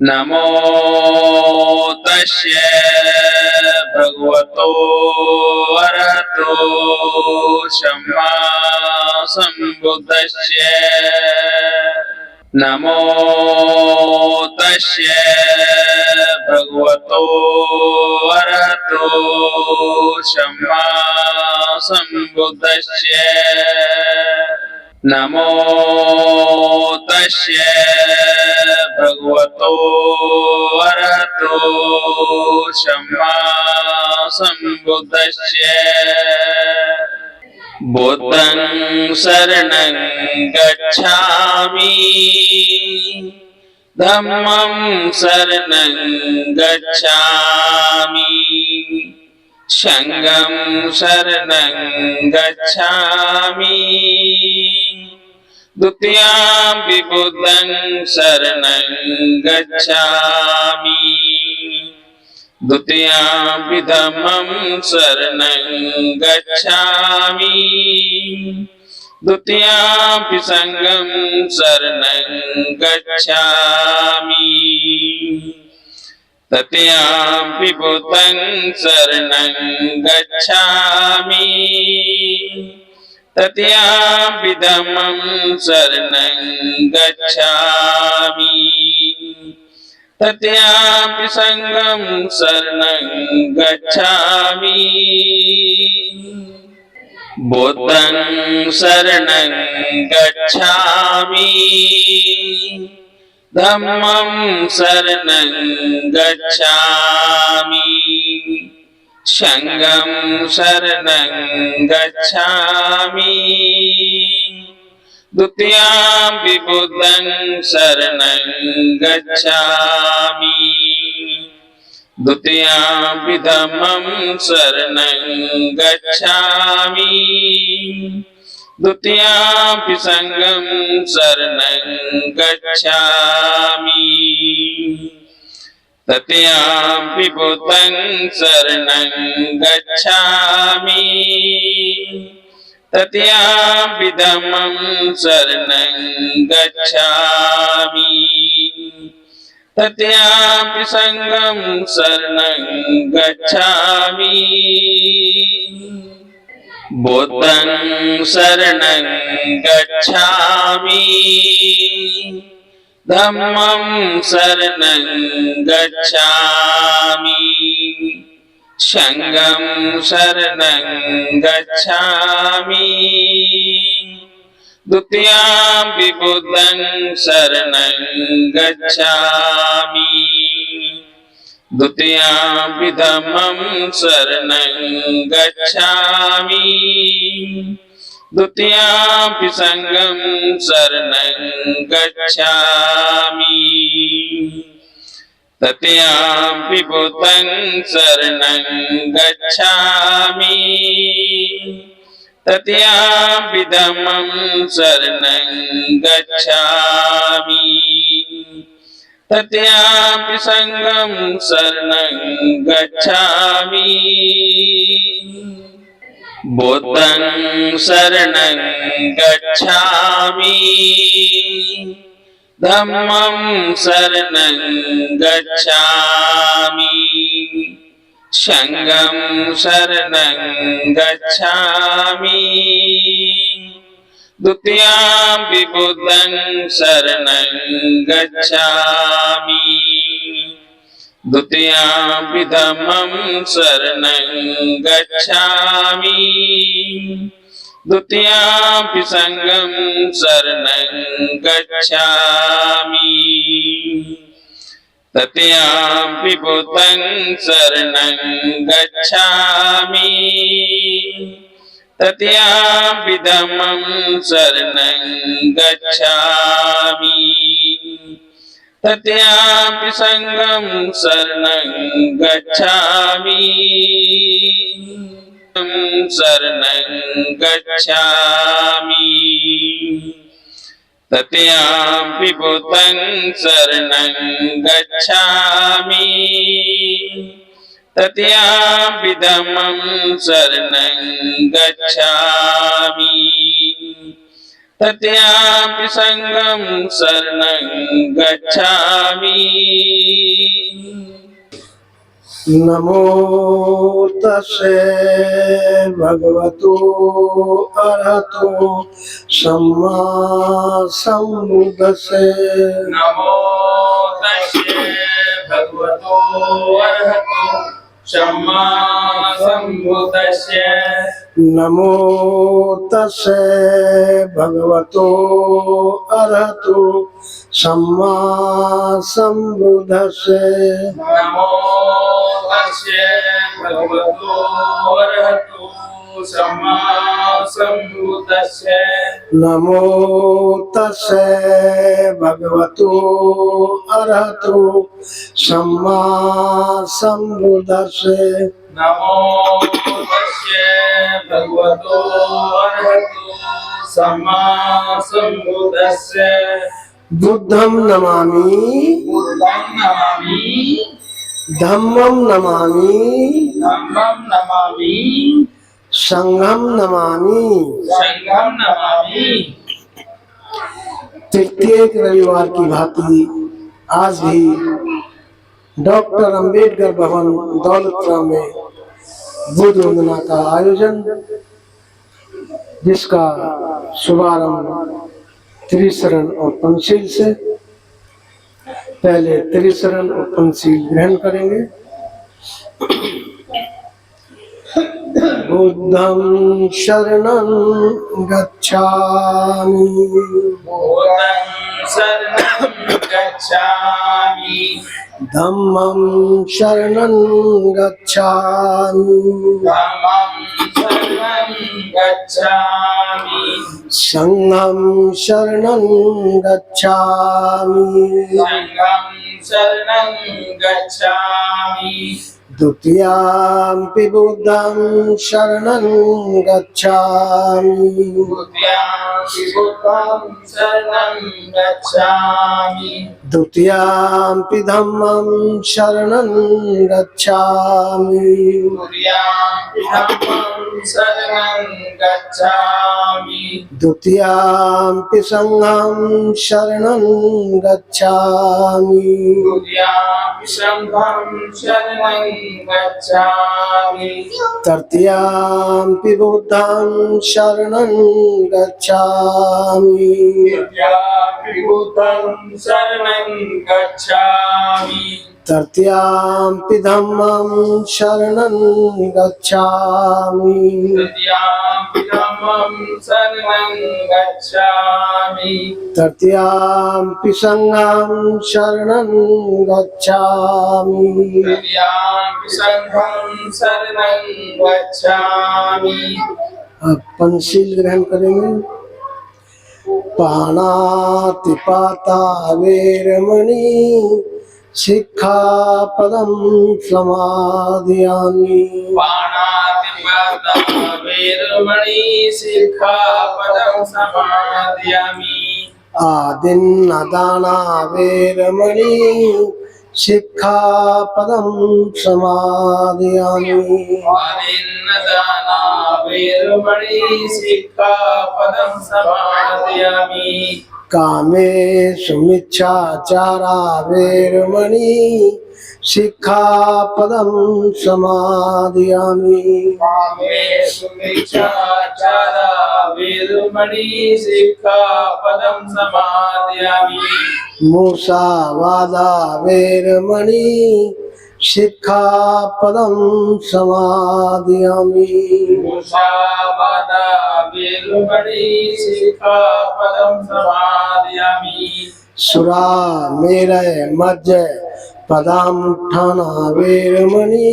नमो तस्ये भगवतो अरहतो सम्मा सम्बुद्धस्ये। नमो तस्ये भगवतो अरहतो सम्मा सम्बुद्धस्ये। नमो तस्ये भगवतो अरहतो सम्मा सम्बुद्धस्ये। बुद्धं शरणं गच्छामि धम्मं शरणं गच्छामि संघं शरणं गच्छामि द्वितीयं बुद्धं शरणं गच्छामि द्वितीयं धम्मं शरणं गच्छामि द्वितीयं संघं शरणं गच्छामि तृतीयं बुद्धं शरणं गच्छामि तृतीयं धम्मं शरणं गच्छामि तृतीयं संघं शरणं गच्छामि। बुद्धं शरणं गच्छामि धम्मं शरणं गच्छामि संघं शरणं गच्छामि द्वितीयं बुद्धं शरणं गच्छामि द्वितीयं धम्मं शरणं गच्छामि द्वितीयं संघं शरणं गच्छामि तृतीयं बुद्धं शरणं गच्छामि तृतीयं धम्मं शरणं गच्छामि तृतीयं संघं शरणं गच्छामि। बुद्धं शरणं गच्छामि धम्मं शरणं गच्छामि संघं शरणं गच्छामि द्वितीयं बुद्धं शरणं गच्छामि द्वितीयं धम्मं शरणं गच्छामि द्वितीयं संघं शरणं गच्छामि तृतीयं बुद्धं शरणं गच्छामि तृतीयं धम्मं शरणं गच्छामि तृतीयं संघं शरणं गच्छामि। बुद्धं शरणं गच्छामि धम्मं शरणं गच्छामि संघं शरणं गच्छामि द्वितीयं बुद्धं शरणं गच्छामि द्वितीयं धम्मं शरणं गच्छामि द्वितीयं संघं शरणं गच्छामि तृतीयं बुद्धं शरणं गच्छामि तृतीयं धम्मं शरणं गच्छामि तृतीयं संघं शरणं गच्छामि शरणं गच्छामि तृतीयं बुद्धं शरणं गच्छामि तृतीयं धम्मं शरणं गच्छामि तृतीयं संघं शरणं गच्छामि नमो तस्से भगवतो अरहतो सम्मा संबुद्धस्से नमो तस्से भगवतो अरहतो सम्मा संबुद्धस्से नमो तस्से भगवतो अरहतो सम्मा संबुद्धस्से नमो तस्से भगवतो अरहतो सम्मा संबुद्धस्से नमो तस्से भगवतो अरहतो सम्मा संबुद्धस्से नमो तस्से भगवतो अरहतो सम्मा संबुद्धस्से बुद्धं नमामि बुद्धं नमामि धम्मं नमामि धम्मं नमामि संघं नमामि। संघं नमामि। प्रत्येक रविवार की भांति आज भी डॉक्टर अंबेडकर भवन दौलतराम में बुद्ध वंदना का आयोजन, जिसका शुभारंभ त्रिशरण और पंचशील से। पहले त्रिशरण और पंचशील ग्रहण करेंगे। बुद्धं शरणं गच्छामि बुद्धं शरणं गच्छामि धम्मं शरणं गच्छामि धम्मं शरणं गच्छामि संघं शरणं गच्छामि संघं शरणं गच्छामि द्वितीयाम्पि बुद्धं शरणं गच्छामि द्वितीयाम्पि बुद्धं शरणं गच्छामि द्वितीयाम्पि धम्मं शरणं गच्छामि द्वितीयाम्पि धम्मं शरणं गच्छामि द्वितीयाम्पि संघं शरणं गच्छामि द्वितीयाम्पि संघं शरणं गच्छामि तृतीयाम्पि बुद्धं शरणं गच्छामि तृतीयाम्पि बुद्धं शरणं गच्छामि तृतीयाम्पि धम्मं शरणं गच्छामि तृतीयाम्पि धम्मं शरणं गच्छामि तृतीयाम्पि संघं शरणं गच्छामि तृतीयाम्पि संघं शरणं गच्छामि। अब पंचशील ग्रहण करेंगे। पाणातिपाता वेरमणि शिक्षापदं समादयामि पाणातिपाता वेरमणि शिक्षापदं समादयामि आदिन्नदाना वेरमणि शिक्षापदं समादयामि आदिन्नदाना वेरमणि शिक्षापदं समादयामि कामेषु मिच्छाचारा वेरमणि शिक्षापदं समादयामि कामेषु मिच्छाचारा वेरमणि शिक्षापदं समादयामि मुसावादा वेरमणि शिक्षापदं समादयामि मुसावादा वेरमणि शिक्षापदं समादयामि सुरा मेरय मज्ज पदामुत्थाना वेरमणि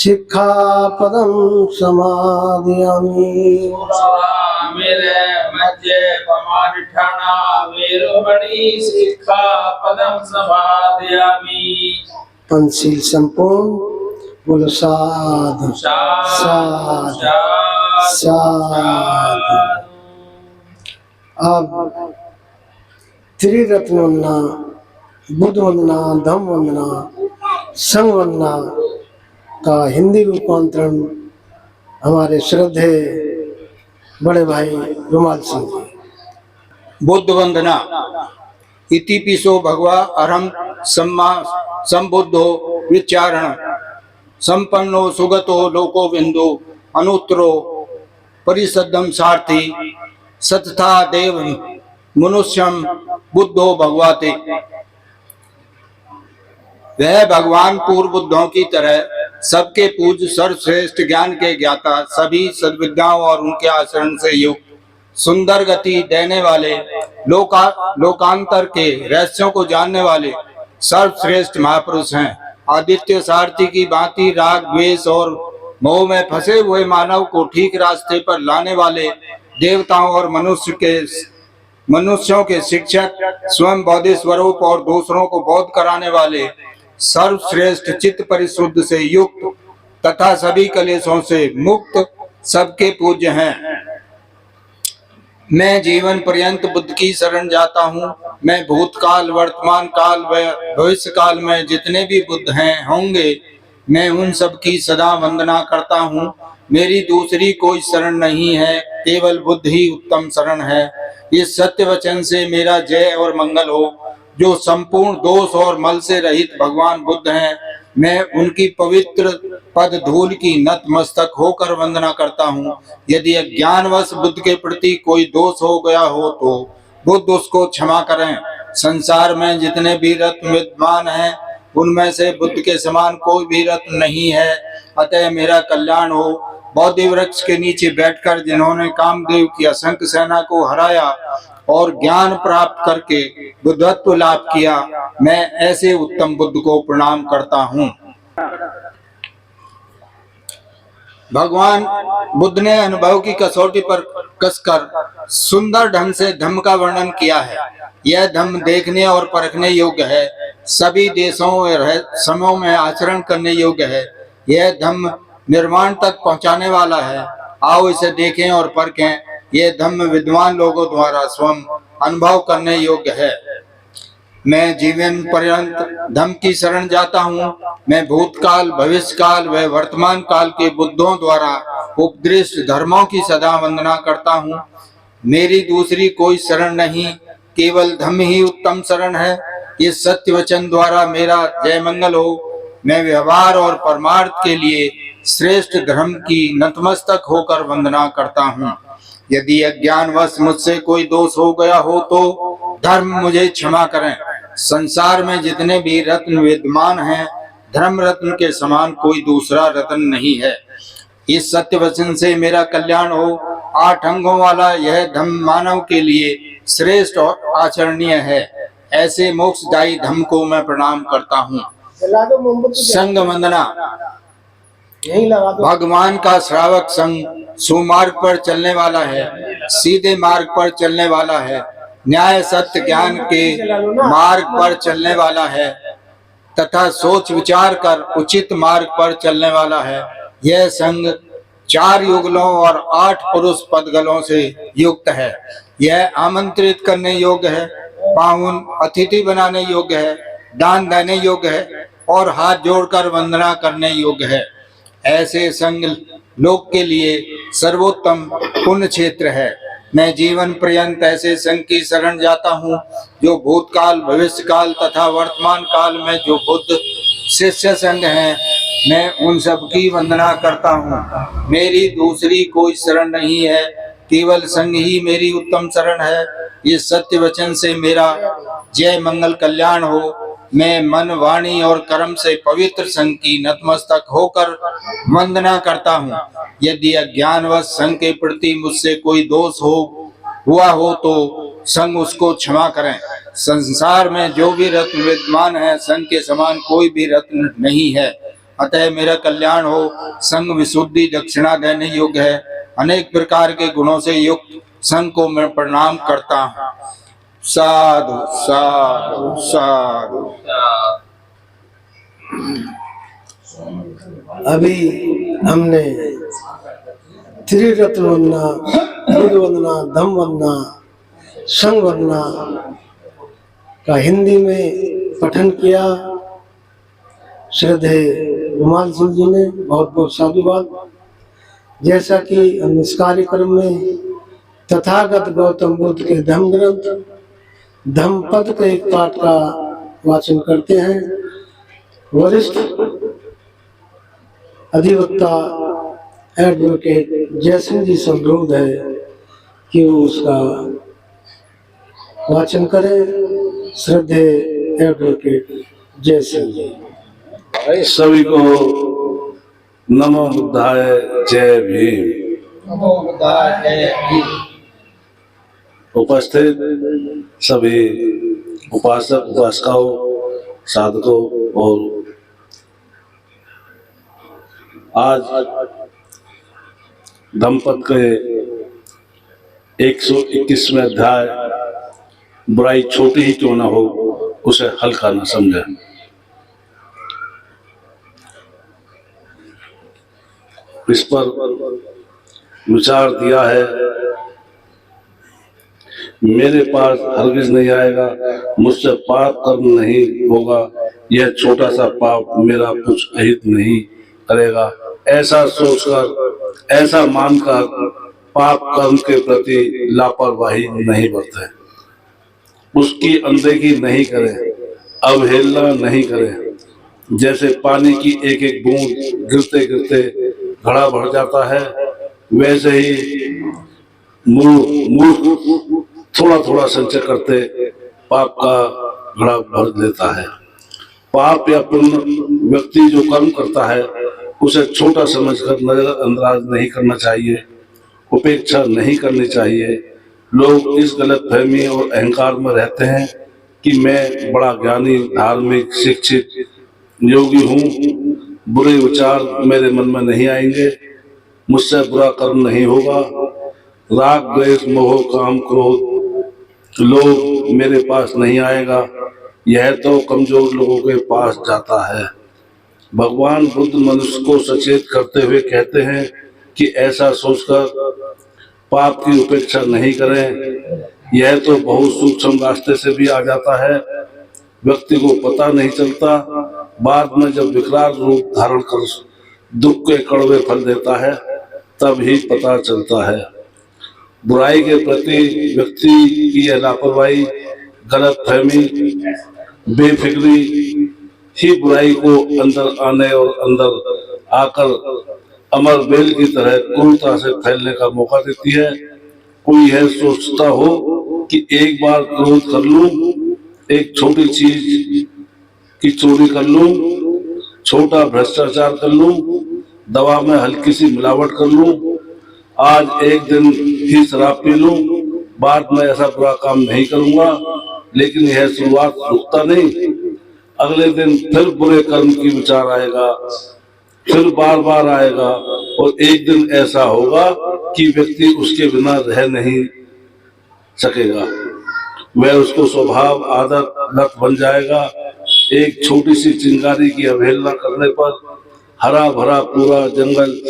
शिक्षापदं समादयामि मेरे मध्य पमानिठाना वेरमणि शिक्षापदं समादयामि पंचशील संपूर्ण। बोलो साधु साधु साधु। अब त्रिरत्न वंदना, बुद्ध वंदना, धम्म वंदना, संघ वंदना का हिंदी रूपांतरण हमारे श्रद्धेय बड़े भाई रुमाल सिंह जी। बुद्ध वंदना इति पिसो भगवा अरहं सम्मा संबुद्धो विचारण संपन्नो सुगतो लोको बिंदु अनुत्तरो परिसद्धम सारथी सतथा देव मनुष्यम बुद्धो भगवाते। वह भगवान पूर्व बुद्धों की तरह सबके पूज्य सर्वश्रेष्ठ ज्ञान के ज्ञाता, सभी सद्विद्याओं और उनके आचरण से युक्त, सुंदर गति देने वाले, लोकांतर के रहस्यों को जानने वाले सर्वश्रेष्ठ महापुरुष हैं। आदित्य सारथी की भांति राग द्वेष और मोह में फंसे हुए मानव को ठीक रास्ते पर लाने वाले, देवताओं और मनुष्यों के शिक्षक, स्वयं बौद्धि स्वरूप और दूसरों को बोध कराने वाले, सर्वश्रेष्ठ चित्त परिशुद्ध से युक्त तथा सभी कलेशों से मुक्त सबके पूज्य हैं। मैं जीवन पर्यंत बुद्ध की शरण जाता हूँ। मैं भूतकाल, वर्तमान काल व भविष्य काल में जितने भी बुद्ध हैं होंगे, मैं उन सब की सदा वंदना करता हूँ। मेरी दूसरी कोई शरण नहीं है, केवल बुद्ध ही उत्तम शरण है। इस सत्य वचन से मेरा जय और मंगल हो। जो संपूर्ण दोष और मल से रहित भगवान बुद्ध हैं, मैं उनकी पवित्र पद धूल की नतमस्तक होकर वंदना करता हूँ। यदि अज्ञानवश बुद्ध के प्रति कोई दोष हो गया हो तो बुद्ध उसको क्षमा करें। संसार में जितने भी रत्न विद्वान हैं, उनमें से बुद्ध के समान कोई भी रत्न नहीं है। अतः मेरा कल्याण हो। बोधि वृक्ष के नीचे बैठकर जिन्होंने कामदेव की असंख्य सेना को हराया और ज्ञान प्राप्त करके बुद्धत्व लाभ किया, मैं ऐसे उत्तम बुद्ध को प्रणाम करता हूँ। भगवान बुद्ध ने अनुभव की कसौटी पर कसकर सुंदर ढंग से धम्म का वर्णन किया है। यह धम्म देखने और परखने योग्य है, सभी देशों और समयों में आचरण करने योग्य है। यह धम्म निर्वाण तक पहुंचाने वाला है। आओ इसे देखें और परखें। यह धम्म विद्वान लोगों द्वारा स्वयं अनुभव करने योग्य है। मैं जीवन पर्यंत धम्म की शरण जाता हूँ। मैं भूतकाल, भविष्य काल व वर्तमान काल के बुद्धों द्वारा उपदिष्ट धर्मों की सदा वंदना करता हूँ। मेरी दूसरी कोई शरण नहीं, केवल धम्म ही उत्तम शरण है। इस सत्य वचन द्वारा मेरा जय मंगल हो। मैं व्यवहार और परमार्थ के लिए श्रेष्ठ धर्म की नतमस्तक होकर वंदना करता हूँ। यदि अज्ञानवश मुझसे कोई दोष हो गया हो तो धर्म मुझे क्षमा करें। संसार में जितने भी रत्न विद्यमान हैं, धर्म रत्न के समान कोई दूसरा रत्न नहीं है। इस सत्य वचन से मेरा कल्याण हो। 8 अंगों वाला यह धम्म मानव के लिए श्रेष्ठ और आचरणीय है। ऐसे मोक्षदायी धम्म को मैं प्रणाम करता हूँ। संग वंदना। भगवान का श्रावक संग सुमार्ग पर चलने वाला है, सीधे मार्ग पर चलने वाला है, न्याय सत्य ज्ञान के मार्ग पर चलने वाला है तथा सोच विचार कर उचित मार्ग पर चलने वाला है। यह संग 4 युगलों और 8 पुरुष पदगलों से युक्त है। यह आमंत्रित करने योग्य है, पाहुन अतिथि बनाने योग्य है, दान देने योग्य है और हाथ जोड़कर वंदना करने योग्य है। ऐसे संग लोक के लिए सर्वोत्तम पुण्य क्षेत्र है। मैं जीवन पर्यंत ऐसे संघ की शरण जाता हूँ जो भूतकाल, भविष्य काल तथा वर्तमान काल में जो बुद्ध शिष्य संघ हैं, मैं उन सब की वंदना करता हूँ। मेरी दूसरी कोई शरण नहीं है, केवल संघ ही मेरी उत्तम शरण है। इस सत्य वचन से मेरा जय मंगल कल्याण हो। मैं मन, वाणी और कर्म से पवित्र संघ की नतमस्तक होकर वंदना करता हूँ। यदि अज्ञानवश संघ के प्रति मुझसे कोई दोष हुआ हो तो संघ उसको क्षमा करें। संसार में जो भी रत्न विद्यमान है, संघ के समान कोई भी रत्न नहीं है। अतः मेरा कल्याण हो। संघ विशुद्धि दक्षिणा देने योग्य है। अनेक प्रकार के गुणों से युक्त संघ को मैं प्रणाम करता हूँ। साधु साधु साधु। अभी हमने त्रिरत्न वंदना, बुद्ध वंदना, धम्म वंदना, संघ वंदना का हिंदी में पठन किया। श्रद्धेय रुमाल सिंह जी ने बहुत बहुत साधुवाद। जैसा कि हम इस कार्यक्रम में तथागत गौतम बुद्ध के धम्म ग्रंथ धम्म पद के एक पाठ का वाचन करते हैं। वरिष्ठ अधिवक्ता एडवोकेट जयसिंह जी से अनुरोध है कि वो उसका वाचन करें। श्रद्धेय एडवोकेट जयसिंह जी। सभी को नमो बुद्धाय, जय भीम। उपस्थित सभी उपासक उपासिकाओं, साधकों और आज धम्मपद के 121वें अध्याय बुराई छोटी ही क्यों ना हो उसे हल्का न समझे। इस पर विचार दिया है, मेरे पास हरगिज नहीं आएगा, मुझसे पाप कर्म नहीं होगा, यह छोटा सा पाप मेरा कुछ अहित नहीं करेगा, ऐसा सोचकर, ऐसा मानकर पाप कर्म के प्रति लापरवाही नहीं बरतें, उसकी अनदेखी नहीं करें, अवहेलना नहीं करें। जैसे पानी की एक एक बूंद गिरते गिरते घड़ा भर जाता है, वैसे ही मूर्ख थोड़ा थोड़ा संचय करते पाप का घड़ा भर लेता है। पाप या पुण्य व्यक्ति जो कर्म करता है उसे छोटा समझकर नजरअंदाज नहीं करना चाहिए, उपेक्षा नहीं करनी चाहिए। लोग इस गलतफहमी और अहंकार में रहते हैं कि मैं बड़ा ज्ञानी, धार्मिक, शिक्षित, योगी हूँ, बुरे विचार मेरे मन में नहीं आएंगे, मुझसे बुरा कर्म नहीं होगा, राग द्वेष मोह काम क्रोध लोग मेरे पास नहीं आएगा, यह तो कमजोर लोगों के पास जाता है। भगवान बुद्ध मनुष्य को सचेत करते हुए कहते हैं कि ऐसा सोचकर पाप की उपेक्षा नहीं करें, यह तो बहुत सूक्ष्म रास्ते से भी आ जाता है, व्यक्ति को पता नहीं चलता, बाद में जब विकराल रूप धारण कर दुख के कड़वे फल देता है तब ही पता चलता है। बुराई के प्रति व्यक्ति की यह लापरवाही, गलतफहमी, बेफिक्री ही बुराई को अंदर आने और अंदर आकर अमर बेल की तरह क्रूरता से फैलने का मौका देती है। कोई यह सोचता हो कि एक बार क्रोध कर लूं, एक छोटी चीज की चोरी कर लूं, छोटा भ्रष्टाचार कर लूं, दवा में हल्की सी मिलावट कर लूं, आज एक दिन ही शराब पी लूं, बाद में ऐसा बुरा काम नहीं करूंगा, लेकिन यह शुरुआत रुकता नहीं, अगले दिन फिर बुरे कर्म की विचार आएगा, फिर बार बार आएगा और एक दिन ऐसा होगा कि व्यक्ति उसके बिना रह नहीं सकेगा, वह उसको स्वभाव आदत लत बन जाएगा। एक छोटी सी चिंगारी की अवहेलना करने पर हरा भरा पूरा जंगल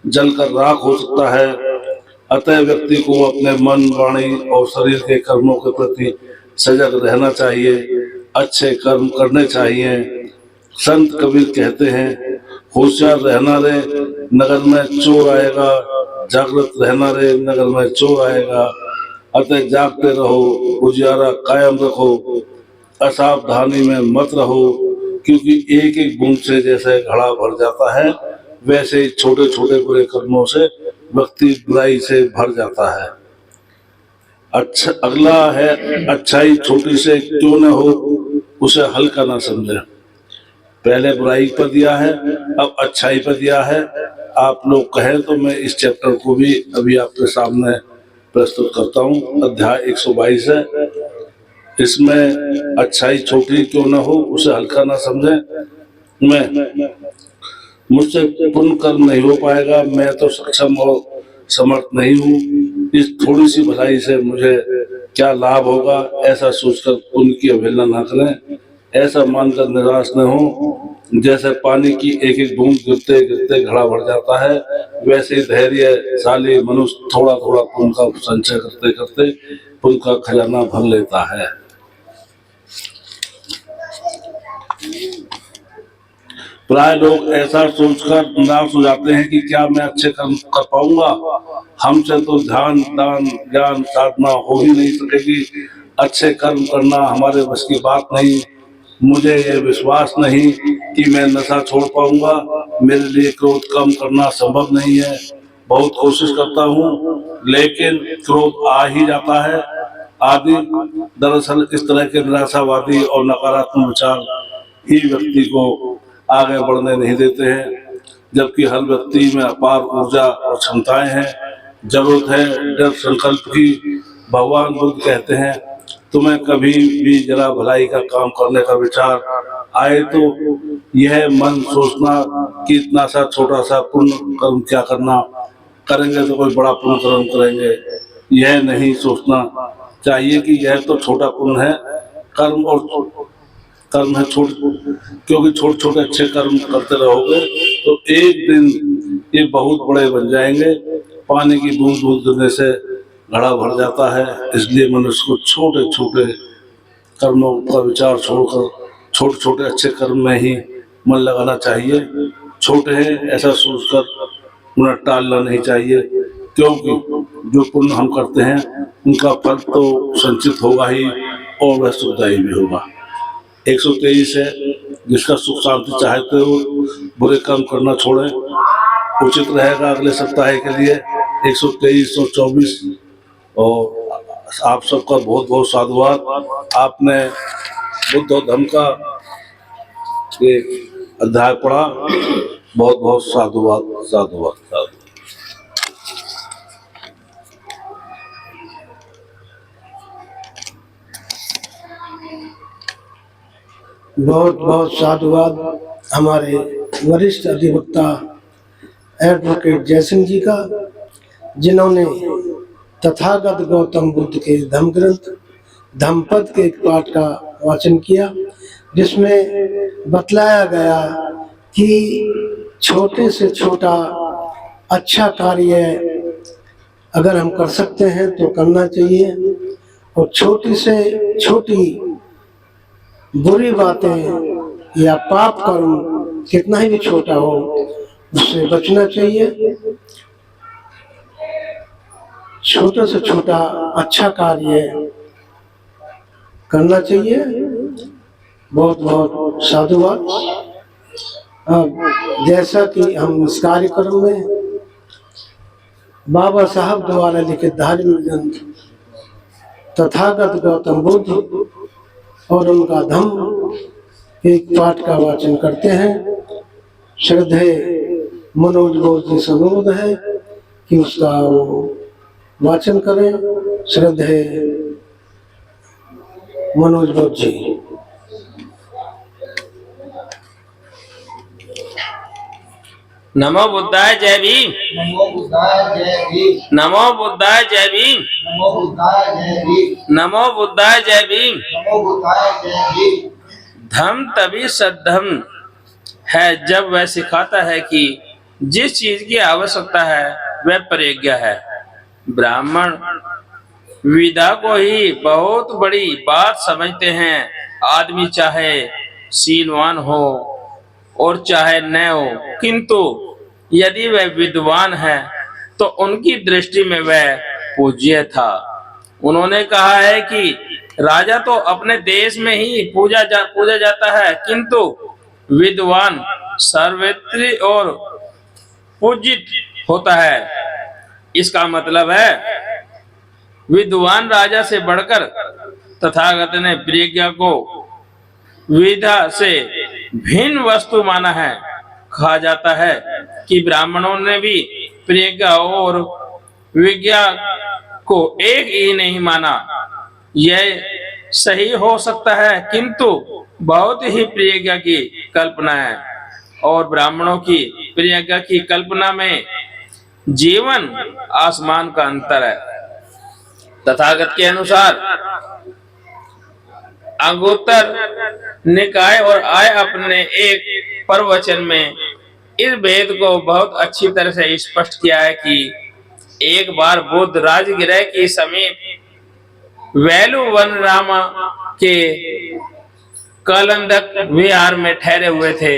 जलकर राख हो सकता है। अतः व्यक्ति को अपने मन, वाणी और शरीर के कर्मों के प्रति सजग रहना चाहिए, अच्छे कर्म करने चाहिए। संत कबीर कहते हैं, होशियार रहना रे नगर में चोर आएगा, जागृत रहना रे नगर में चोर आएगा। अतः जागते रहो, उजियारा कायम रखो, असावधानी में मत रहो, क्योंकि एक एक बूंद से जैसे घड़ा भर जाता है वैसे ही छोटे छोटे बुरे कर्मों से व्यक्ति बुराई से भर जाता है। अच्छा, अगला है अच्छाई छोटी से क्यों न हो उसे हल्का ना समझे। पहले बुराई पर दिया है, अब अच्छाई पर दिया है। आप लोग कहें तो मैं इस चैप्टर को भी अभी आपके सामने प्रस्तुत करता हूँ। अध्याय 122 है, इसमें अच्छाई छोटी क्यों न हो उसे हल्का ना समझे। मैं मुझसे पुण्य कर्म नहीं हो पाएगा, मैं तो सक्षम और समर्थ नहीं हूँ, इस थोड़ी सी भलाई से मुझे क्या लाभ होगा, ऐसा सोचकर पुण्य की अवहेलना ना करें। ऐसा मानकर निराश न हो। जैसे पानी की एक एक बूंद गिरते गिरते घड़ा भर जाता है, वैसे ही धैर्यशाली मनुष्य थोड़ा थोड़ा पुण्य का संचय करते करते पुण्य का खजाना भर लेता है। प्राय लोग ऐसा सोचकर निराश हो जाते हैं कि क्या मैं अच्छे कर्म कर पाऊंगा, हमसे तो ध्यान, दान, ज्ञान, साधना हो ही नहीं सकेगी, अच्छे कर्म करना हमारे बस की बात नहीं। मुझे ये विश्वास नहीं कि मैं नशा छोड़ पाऊंगा। मेरे लिए क्रोध कम करना संभव नहीं है। बहुत कोशिश करता हूँ लेकिन क्रोध आ ही जाता है। आदि दरअसल इस तरह के निराशावादी और नकारात्मक विचार ही व्यक्ति को आगे बढ़ने नहीं देते हैं, जबकि हर व्यक्ति में अपार ऊर्जा और क्षमताएं हैं। जरूरत है दृढ़ संकल्प की। भगवान बुद्ध कहते हैं, तुम्हें कभी भी जरा भलाई का काम करने का विचार आए तो यह मन सोचना कि इतना सा छोटा सा पुण्य कर्म क्या करना, करेंगे तो कोई बड़ा पुण्य कर्म करेंगे, यह नहीं सोचना चाहिए कि यह तो छोटा पुण्य है। कर्म और कर्म है क्योंकि छोटे छोटे अच्छे कर्म करते रहोगे तो एक दिन ये बहुत बड़े बन जाएंगे। पानी की बूंद बूंद गिरने से घड़ा भर जाता है। इसलिए मनुष्य को छोटे छोटे कर्मों का विचार छोड़कर छोटे छोटे अच्छे कर्म में ही मन लगाना चाहिए। छोटे हैं ऐसा सोचकर उन्हें टालना नहीं चाहिए, क्योंकि जो पुण्य हम करते हैं उनका फल तो संचित होगा ही और वह सुखदायी भी होगा। 123 है, जिसका सुख शांति चाहते हो बुरे कर्म करना छोड़ें। उचित रहेगा अगले सप्ताह के लिए 123 और 24। और आप सबका बहुत बहुत साधुवाद। आपने बुद्ध और धम्म का एक अध्याय पढ़ा। बहुत बहुत साधुवाद साधुवाद साधुवाद। बहुत बहुत साधुवाद हमारे वरिष्ठ अधिवक्ता एडवोकेट जयसिंह जी का, जिन्होंने तथागत गौतम बुद्ध के धम्म ग्रंथ धम्मपद के एक पाठ का वाचन किया, जिसमें बतलाया गया कि छोटे से छोटा अच्छा कार्य अगर हम कर सकते हैं तो करना चाहिए, और छोटी से छोटी बुरी बातें या पाप कर्म कितना ही भी छोटा हो उससे बचना चाहिए। छोटे से छोटा अच्छा कार्य करना चाहिए। बहुत बहुत साधुवाद। अब जैसा कि हम इस कार्यक्रम में बाबा साहब द्वारा लिखित धार्मिक ग्रंथ तथागत गौतम बुद्ध और उनका धम्म एक पाठ का वाचन करते हैं। श्रद्धेय मनोज बोस जी से अनुरोध है कि उसका वाचन करें। श्रद्धेय मनोज बोस जी। नमो बुद्धाय जय भीम। नमो बुद्धाय जय भीम। नमो बुद्धाय जय भीम। नमो बुद्धाय जय भीम। नमो बुद्धाय जय भीम। नमो बुद्धाय जय भीम। धम्म तभी सद्धम्म है जब वह सिखाता है कि जिस चीज की आवश्यकता है वह प्रज्ञा है। ब्राह्मण विद्या को ही बहुत बड़ी बात समझते हैं। आदमी चाहे शीलवान हो और चाहे न हो, किंतु यदि वह विद्वान है तो उनकी दृष्टि में वह पूज्य था। उन्होंने कहा है कि राजा तो अपने देश में ही पूजा जाता है, किंतु विद्वान सर्वत्र और पूजित होता है। इसका मतलब है विद्वान राजा से बढ़कर तथागत ने प्रज्ञा को विद्या से भिन्न वस्तु माना है। कहा जाता है कि ब्राह्मणों ने भी प्रज्ञा और विज्ञा को एक ही नहीं माना। यह सही हो सकता है, किंतु बहुत ही प्रज्ञा की कल्पना है और ब्राह्मणों की प्रज्ञा की कल्पना में जीवन आसमान का अंतर है। तथागत के अनुसार अंगुत्तर निकाय और आय अपने एक प्रवचन में इस भेद को बहुत अच्छी तरह से स्पष्ट किया है कि एक बार बुद्ध राजगृह के समीप वेलु वन रामा के कलंदक विहार में ठहरे हुए थे।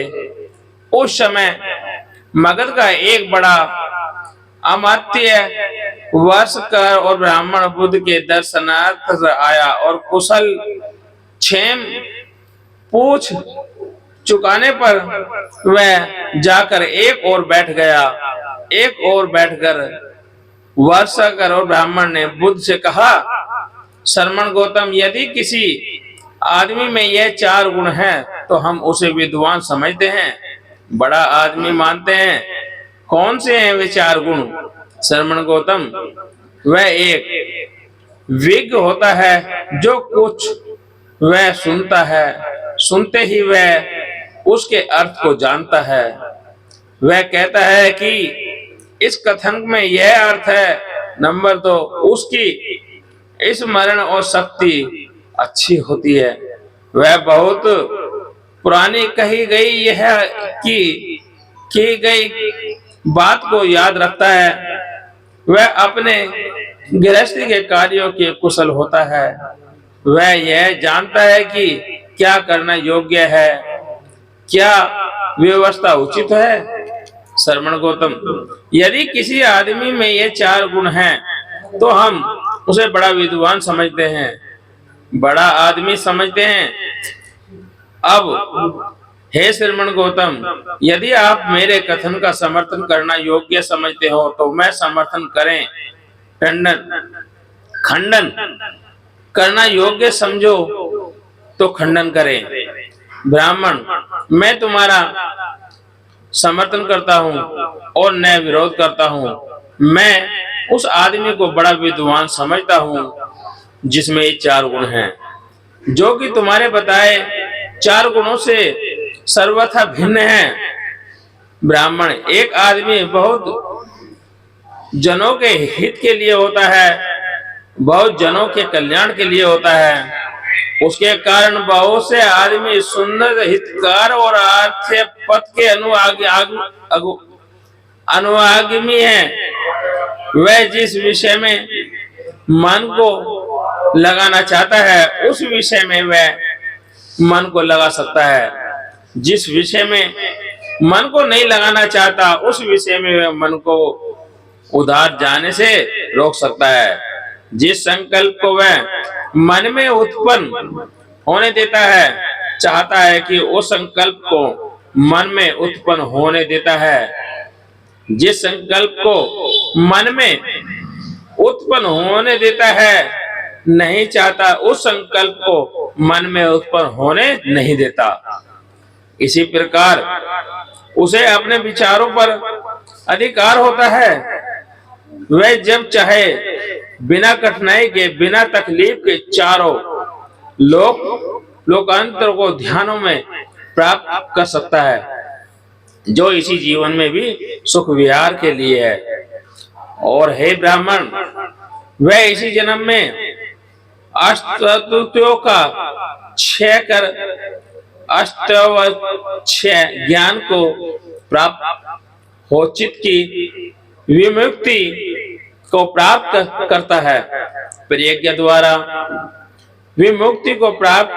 उस समय मगध का एक बड़ा अमात्य वर्षकर और ब्राह्मण बुद्ध के दर्शनार्थ आया और कुशल क्षेम पूछ चुकाने पर वह जाकर एक और बैठ गया। एक और बैठकर वर्षाकर और ब्राह्मण ने बुद्ध से कहा, श्रमण गौतम, यदि किसी आदमी में यह 4 गुण हैं तो हम उसे विद्वान समझते हैं, बड़ा आदमी मानते हैं। कौन से हैं वे 4 गुण? श्रमण गौतम, वह एक विज्ञ होता है, जो कुछ वह सुनता है, सुनते ही वह उसके अर्थ को जानता है। वह कहता है कि इस कथन में यह अर्थ है। नंबर 2, उसकी स्मरण और शक्ति अच्छी होती है। वह बहुत पुरानी कही गई यह की गई बात को याद रखता है। वह अपने गृहस्थी के कार्यों के कुशल होता है। वह यह जानता है कि क्या करना योग्य है, क्या व्यवस्था उचित है। श्रमण गौतम, यदि किसी आदमी में ये 4 गुण हैं तो हम उसे बड़ा विद्वान समझते हैं, बड़ा आदमी समझते हैं। अब हे श्रमण गौतम, यदि आप मेरे कथन का समर्थन करना योग्य समझते हो तो मैं समर्थन करें, खंडन करना योग्य समझो तो खंडन करें। ब्राह्मण, मैं तुम्हारा समर्थन करता हूँ और न विरोध करता हूँ। मैं उस आदमी को बड़ा विद्वान समझता हूँ जिसमें ये 4 गुण हैं, जो कि तुम्हारे बताए 4 गुणों से सर्वथा भिन्न है। ब्राह्मण, एक आदमी बहुत जनों के हित के लिए होता है, बहुत जनों के कल्याण के लिए होता है। उसके कारण बहुत से आदमी सुंदर, हितकार और आर्थिक पद के अनुआगामी हैं। वह जिस विषय में मन को लगाना चाहता है उस विषय में वह मन को लगा सकता है। जिस विषय में मन को नहीं लगाना चाहता उस विषय में वह मन को उधार जाने से रोक सकता है। जिस संकल्प को वह मन में उत्पन्न होने देता है, चाहता है कि उस संकल्प को मन में उत्पन्न होने देता है। जिस संकल्प को मन में उत्पन्न होने देता है, नहीं चाहता उस संकल्प को मन में उत्पन्न होने नहीं देता। इसी प्रकार उसे अपने विचारों पर अधिकार होता है। वह जब चाहे बिना कठिनाई के, बिना तकलीफ के चारों लोकांतर को ध्यानों में प्राप्त कर सकता है, जो इसी जीवन में भी सुख विहार के लिए है। और हे ब्राह्मण, वह इसी जन्म में अष्टवत्यों का क्षय कर अष्टवक्षय ज्ञान को प्राप्त हो, चित्त की विमुक्ति को प्राप्त करता है। प्रज्ञा द्वारा विमुक्ति को प्राप्त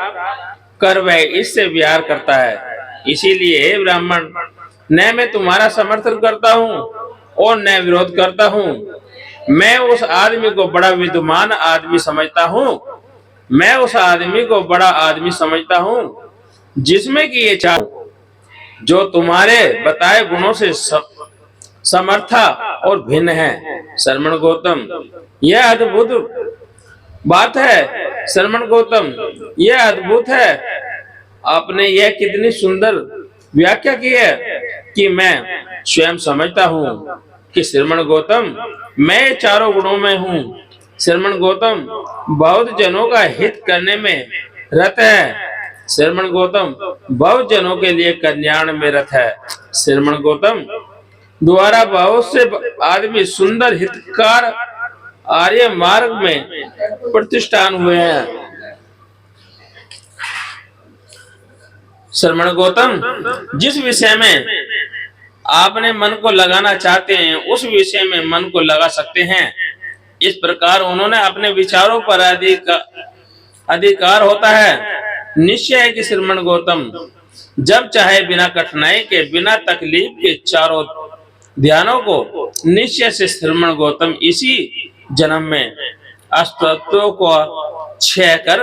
कर वह इससे विहार करता है। इसीलिए हे ब्राह्मण, न मैं तुम्हारा समर्थन करता हूँ और न विरोध करता हूँ। मैं उस आदमी को बड़ा विद्वान आदमी समझता हूँ। मैं उस आदमी को बड़ा आदमी समझता हूँ जिसमें कि ये 4 जो तुम्हारे बताए गुणों से समर्था और भिन्न है। श्रमण गौतम, यह अद्भुत बात है। श्रमण गौतम, यह अद्भुत है। आपने यह कितनी सुंदर व्याख्या की है कि मैं स्वयं समझता हूँ कि श्रमण गौतम, मैं 4 गुणों में हूँ। श्रमण गौतम बहुत जनों का हित करने में रत है। श्रमण गौतम बहुत जनों के लिए कल्याण में रत है। श्रमण गौतम द्वारा बहुत से आदमी सुंदर, हितकार आर्य मार्ग में प्रतिष्ठान हुए हैं। श्रमण गौतम, जिस विषय में आपने मन को लगाना चाहते हैं उस विषय में मन को लगा सकते हैं। इस प्रकार उन्होंने अपने विचारों पर अधिकार होता है। निश्चय है कि श्रमण गौतम जब चाहे बिना कठिनाई के, बिना तकलीफ के चारों ध्यानों को निश्चय से श्रमण गौतम इसी जन्म में अष्टवत्यों को क्षय कर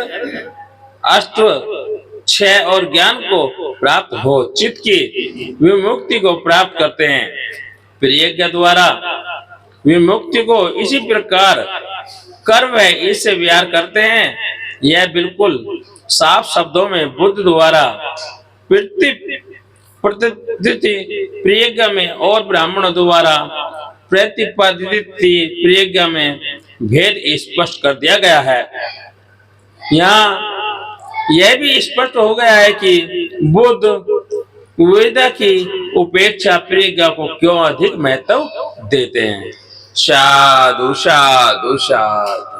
क्षय और ज्ञान को प्राप्त हो, चित्त की विमुक्ति को प्राप्त करते हैं। प्रज्ञा द्वारा विमुक्ति को इसी प्रकार कर वह इससे व्यवहार करते हैं। यह बिल्कुल साफ शब्दों में बुद्ध द्वारा प्रतिपादित प्रज्ञा में और ब्राह्मणों द्वारा प्रतिपादित प्रज्ञा में भेद स्पष्ट कर दिया गया है। यहाँ यह भी स्पष्ट हो गया है कि बुद्ध वेदा की उपेक्षा प्रज्ञा को क्यों अधिक महत्व देते हैं। साधु साधु साधु।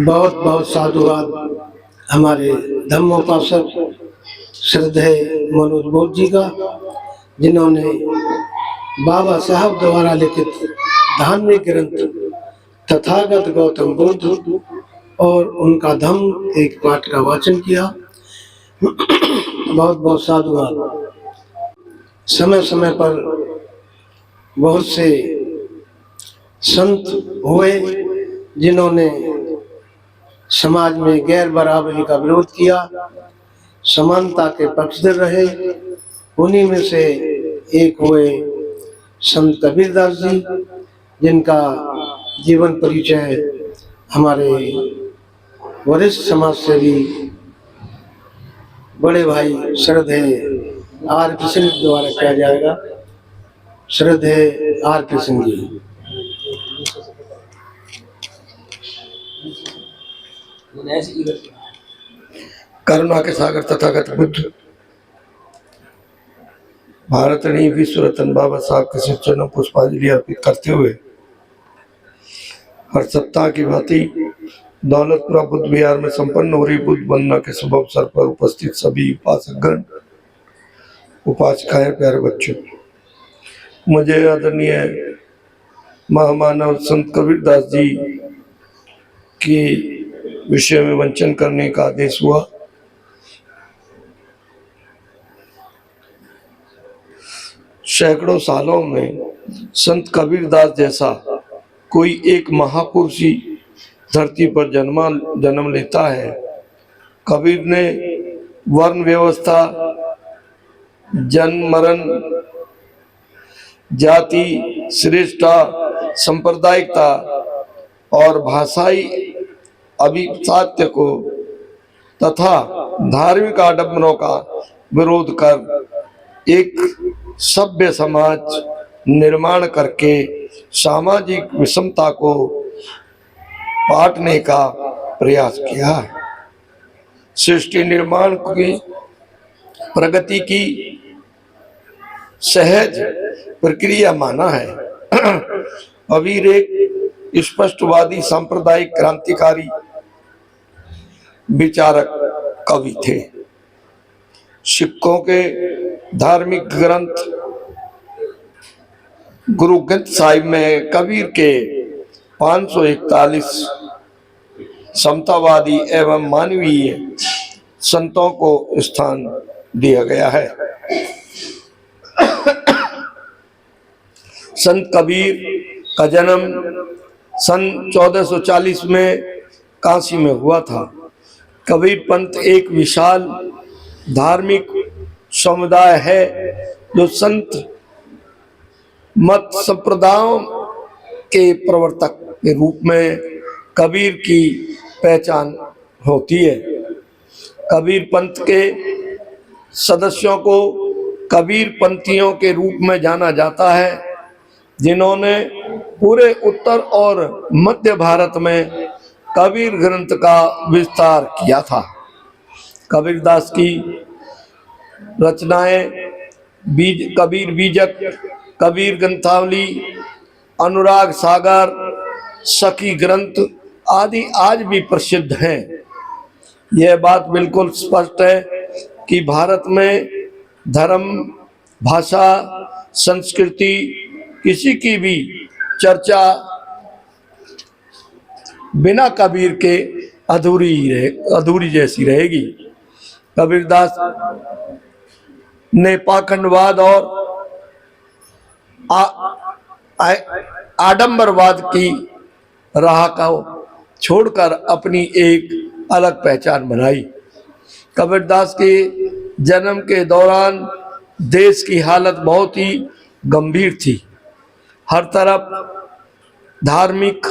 बहुत बहुत साधुवाद हमारे धम्मोपासक श्रद्धेय मनोज बोध जी का, जिन्होंने बाबा साहब द्वारा लिखित धार्मिक ग्रंथ तथागत गौतम बुद्ध और उनका धम्म एक पाठ का वाचन किया। बहुत बहुत साधुवाद। समय समय पर बहुत से संत हुए जिन्होंने समाज में गैर बराबरी का विरोध किया, समानता के पक्षधर रहे। उन्हीं में से एक हुए संत कबीरदास जी, जिनका जीवन परिचय हमारे वरिष्ठ समाज सेवी बड़े भाई श्रद्धेय आर कृष्ण द्वारा किया जाएगा। श्रद्धेय आर कृष्ण जी। करुणा के सागर तथागत बुद्ध भारत ने विश्व रत्न बाबा साहब के श्री चरणों पुष्पांजलि अर्पित करते हुए हर सप्ताह की भांति दौलतपुरा बुद्ध विहार में संपन्न हो रही बुद्ध वंदना के शुभ अवसर पर उपस्थित सभी उपासकगण, उपासिकाएं, प्यारे बच्चों, मुझे आदरणीय महामानव संत कबीरदास जी की विषय में वंचन करने का आदेश हुआ। सैकड़ों सालों में संत कबीरदास जैसा कोई एक महापुरुष ही धरती पर जन्म लेता है। कबीर ने वर्ण व्यवस्था, जन्म मरण, जाति श्रेष्ठता, सांप्रदायिकता और भाषाई अभिजात्य को तथा धार्मिक आडंबरों का विरोध कर एक सभ्य समाज निर्माण करके सामाजिक विषमता को पाटने का प्रयास किया। सृष्टि निर्माण की प्रगति की सहज प्रक्रिया माना है। कबीर एक स्पष्टवादी सांप्रदायिक क्रांतिकारी विचारक कवि थे। सिखों के धार्मिक ग्रंथ गुरु ग्रंथ साहिब में कबीर के 541 समतावादी एवं मानवीय संतों को स्थान दिया गया है। संत कबीर का जन्म सन 1440 में काशी में हुआ था। कबीर पंथ एक विशाल धार्मिक समुदाय है जो संत मत संप्रदायों के प्रवर्तक के रूप में कबीर की पहचान होती है। कबीर पंथ के सदस्यों को कबीर पंथियों के रूप में जाना जाता है, जिन्होंने पूरे उत्तर और मध्य भारत में कबीर ग्रंथ का विस्तार किया था। कबीरदास की रचनाएं कबीर बीजक, कबीर ग्रंथावली, अनुराग सागर, सखी ग्रंथ आदि आज भी प्रसिद्ध हैं। यह बात बिल्कुल स्पष्ट है कि भारत में धर्म, भाषा, संस्कृति किसी की भी चर्चा बिना कबीर के अधूरी जैसी रहेगी। कबीरदास ने पाखंडवाद और आडंबरवाद की राह को छोड़कर अपनी एक अलग पहचान बनाई। कबीरदास के जन्म के दौरान देश की हालत बहुत ही गंभीर थी। हर तरफ धार्मिक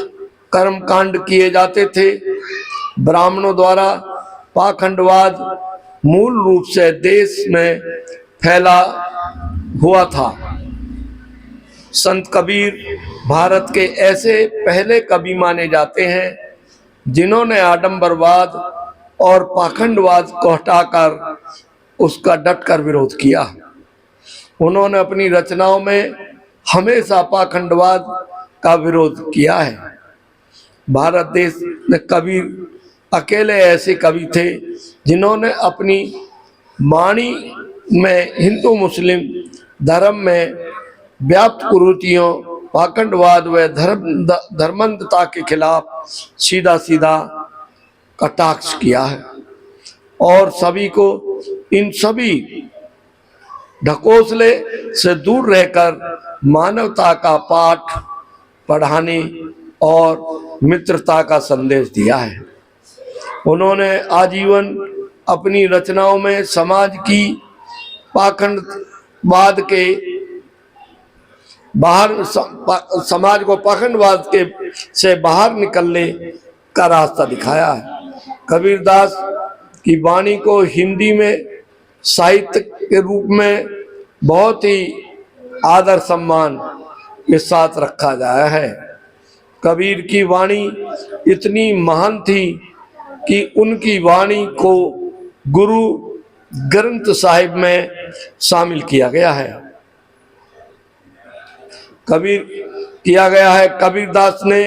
कर्मकांड किए जाते थे। ब्राह्मणों द्वारा पाखंडवाद मूल रूप से देश में फैला हुआ था। संत कबीर भारत के ऐसे पहले कवि माने जाते हैं जिन्होंने आडंबरवाद और पाखंडवाद को हटाकर उसका डटकर विरोध किया। उन्होंने अपनी रचनाओं में हमेशा पाखंडवाद का विरोध किया है। भारत देश में कबीर अकेले ऐसे कवि थे जिन्होंने अपनी वाणी में हिंदू मुस्लिम धर्म में व्याप्त कुरीतियों, पाखंडवाद व धर्मांधता के खिलाफ सीधा सीधा कटाक्ष किया है और सभी को इन सभी ढकोसले से दूर रहकर मानवता का पाठ पढ़ाने और मित्रता का संदेश दिया है। उन्होंने आजीवन अपनी रचनाओं में समाज की पाखंडवाद के बाहर समाज को पाखंडवाद के से बाहर निकलने का रास्ता दिखाया है। कबीरदास की वाणी को हिंदी में साहित्य के रूप में बहुत ही आदर सम्मान के साथ रखा गया है। कबीर की वाणी इतनी महान थी कि उनकी वाणी को गुरु ग्रंथ साहिब में शामिल किया गया है। कबीरदास ने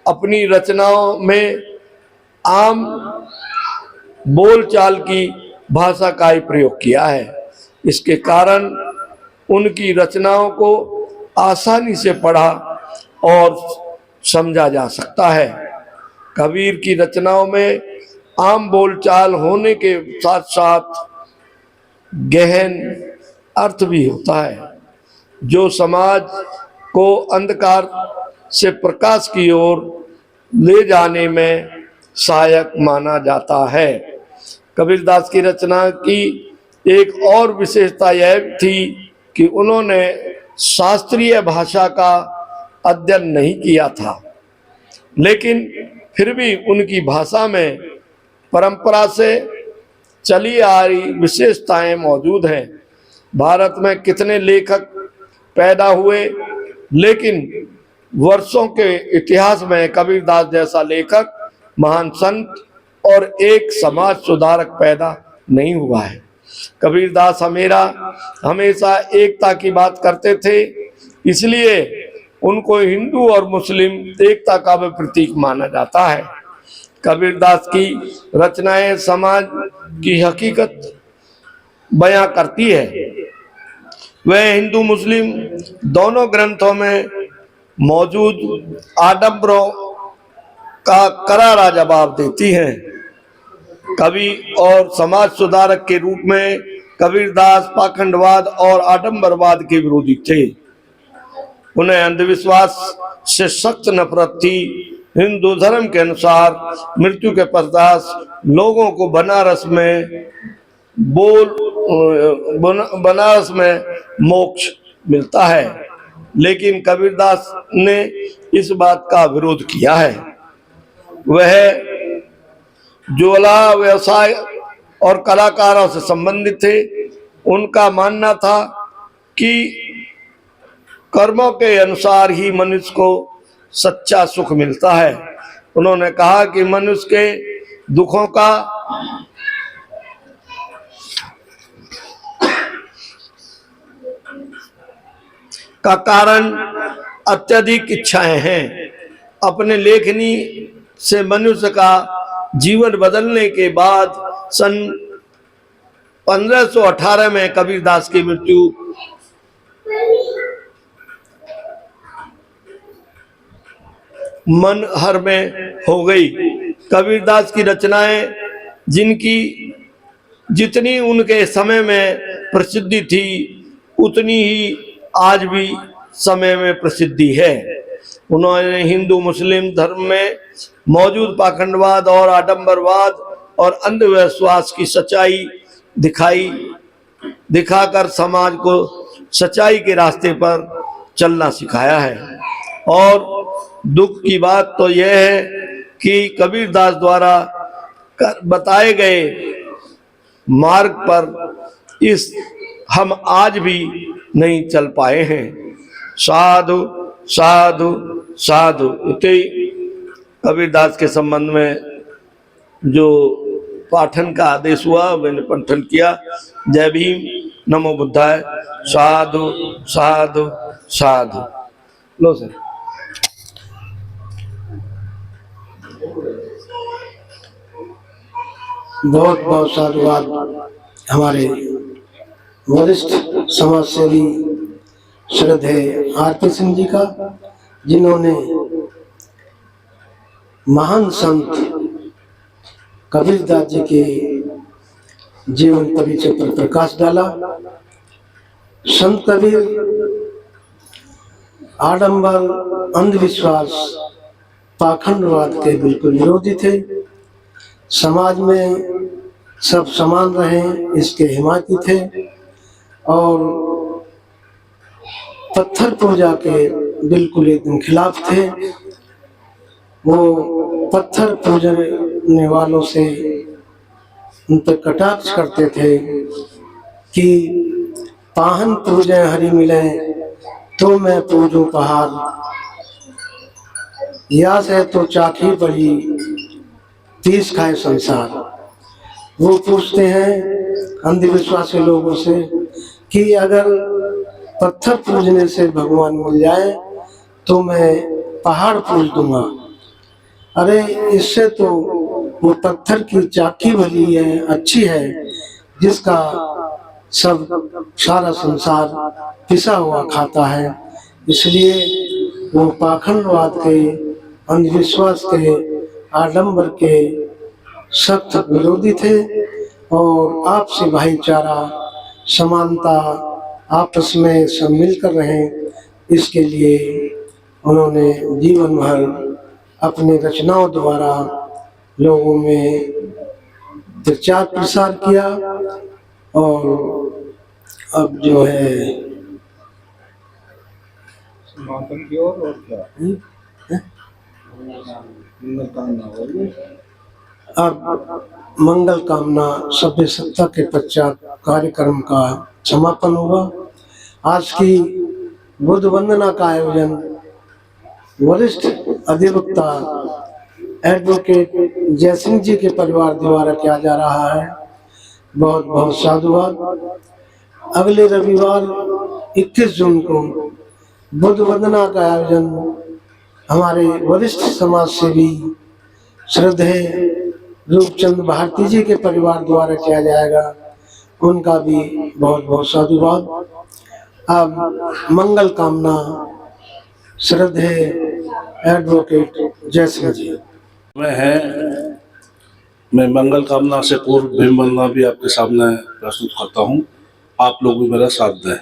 अपनी रचनाओं में आम बोलचाल की भाषा का ही प्रयोग किया है। इसके कारण उनकी रचनाओं को आसानी से पढ़ा और समझा जा सकता है। कबीर की रचनाओं में आम बोलचाल होने के साथ साथ गहन अर्थ भी होता है जो समाज को अंधकार से प्रकाश की ओर ले जाने में सहायक माना जाता है। कबीरदास की रचना की एक और विशेषता यह थी कि उन्होंने शास्त्रीय भाषा का अध्ययन नहीं किया था, लेकिन फिर भी उनकी भाषा में परंपरा से चली आ रही विशेषताएं मौजूद हैं। भारत में कितने लेखक पैदा हुए, लेकिन वर्षों के इतिहास में कबीरदास जैसा लेखक, महान संत और एक समाज सुधारक पैदा नहीं हुआ है। कबीरदास हमेशा एकता की बात करते थे, इसलिए उनको हिंदू और मुस्लिम एकता का भी प्रतीक माना जाता है। कबीरदास की रचनाएं समाज की हकीकत बयां करती है। वह हिंदू मुस्लिम दोनों ग्रंथों में मौजूद आडंबरों का करारा जवाब देती हैं। कवि और समाज सुधारक के रूप में कबीरदास पाखंडवाद और आडंबरवाद के विरोधी थे। उन्हें अंधविश्वास से सख्त नफरत थी। हिंदू धर्म के अनुसार मृत्यु के पश्चात लोगों को बनारस में मोक्ष मिलता है, लेकिन कबीरदास ने इस बात का विरोध किया है। वह ज्वाला व्यवसाय और कलाकारों से संबंधित थे। उनका मानना था कि कर्मों के अनुसार ही मनुष्य को सच्चा सुख मिलता है। उन्होंने कहा कि मनुष्य के दुखों का कारण अत्यधिक इच्छाएं हैं। अपने लेखनी से मनुष्य का जीवन बदलने के बाद सन 1518 में कबीरदास की मृत्यु मनहर में हो गई। कबीरदास की रचनाएं जितनी उनके समय में प्रसिद्धि थी, उतनी ही आज भी समय में प्रसिद्धि है। उन्होंने हिंदू मुस्लिम धर्म में मौजूद पाखंडवाद और आडंबरवाद और अंधविश्वास की सच्चाई दिखाकर समाज को सच्चाई के रास्ते पर चलना सिखाया है। और दुख की बात तो यह है कि कबीरदास द्वारा बताए गए मार्ग पर हम आज भी नहीं चल पाए हैं। साधु साधु साधु। इतने कबीरदास के संबंध में जो पाठन का आदेश हुआ मैंने पठन किया। जय भीम, नमो बुद्धाय, साधु साधु साधु। लो सर। बहुत बहुत साधुवाद हमारे वरिष्ठ समाज सेवी श्रद्धेय आरपी सिंह जी का, जिन्होंने महान संत कबीरदास जी के जीवन परिचय पर प्रकाश डाला। संत कबीर आडंबर, अंधविश्वास, पाखंडवाद के बिल्कुल विरोधी थे। समाज में सब समान रहें इसके हिमायती थे और पत्थर पूजा के बिल्कुल एकदम खिलाफ थे। वो पत्थर पूजने वालों से उन पर कटाक्ष करते थे कि पाहन पूजे हरि मिले तो मैं पूजूं पहाड़, यास है तो चाखी बड़ी तीस खाए संसार। वो पूछते हैं अंधविश्वासी लोगों से कि अगर पत्थर पूजने से भगवान मिल जाए तो मैं पहाड़ पूज दूंगा। अरे इससे तो वो पत्थर की चाकी भली है, अच्छी है, जिसका सब सारा संसार पिसा हुआ खाता है। इसलिए वो पाखंडवाद के, अंधविश्वास के, आडंबर के सख्त विरोधी थे और आपसी भाईचारा, समानता, आपस में सब मिलकर रहें, इसके लिए उन्होंने जीवन भर अपने रचनाओं द्वारा लोगों में प्रचार प्रसार किया। और अब जो है समापन की ओर और क्या अब मंगल कामना सभ्य सत्ता के पश्चात कार्यक्रम का समापन हुआ। आज की बुद्ध वंदना का आयोजन वरिष्ठ अधिवक्ता एडवोकेट जयसिंह जी के परिवार द्वारा किया जा रहा है। बहुत बहुत साधुवाद। अगले रविवार 21 जून को बुद्ध वंदना का आयोजन हमारे वरिष्ठ समाज सेवी श्रद्धेय रूपचंद भारती जी के परिवार द्वारा किया जाएगा। उनका भी बहुत बहुत साधुवाद। अब मंगल कामना श्रद्धेय एडवोकेट जयसिंह जी। मैं मंगल कामना से पूर्व भीम वंदना भी आपके सामने प्रस्तुत करता हूँ। आप लोग भी मेरा साथ दें।